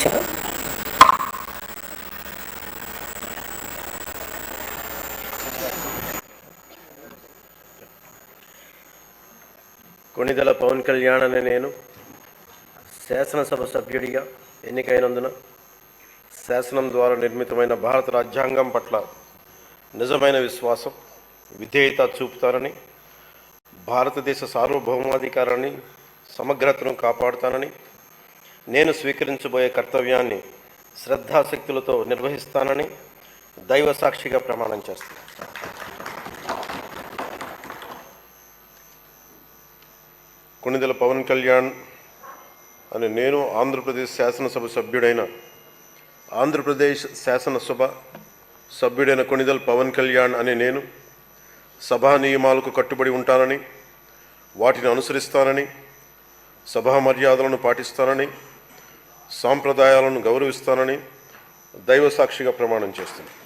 అధ్యక్షుడు. కొణిదెల పవన్ కళ్యాణ్ అనే నేను శాసనసభ సభ్యుడిగా ఎన్నికైనందున శాసనం ద్వారా నిర్మితమైన భారత రాజ్యాంగం పట్ల నిజమైన విశ్వాసం, విధేయత చూపుతానని, భారతదేశ సార్వభౌమాధికారాన్ని, సమగ్రతను కాపాడుతానని, నేను స్వీకరించబోయే కర్తవ్యాన్ని శ్రద్ధాశక్తులతో నిర్వహిస్తానని దైవ సాక్షిగా ప్రమాణం చేస్తాను. కొణిదెల పవన్ కళ్యాణ్ అని నేను ఆంధ్రప్రదేశ్ శాసనసభ సభ్యుడైన కొణిదెల పవన్ కళ్యాణ్ అని నేను సభా నియమాలకు కట్టుబడి ఉంటానని, వాటిని అనుసరిస్తానని, సభా మర్యాదలను పాటిస్తానని, సాంప్రదాయాలను గౌరవిస్తానని దైవ సాక్షిగా ప్రమాణం చేస్తున్నాను.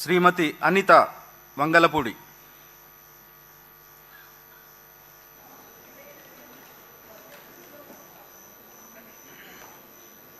శ్రీమతి అనిత వంగలపూడి.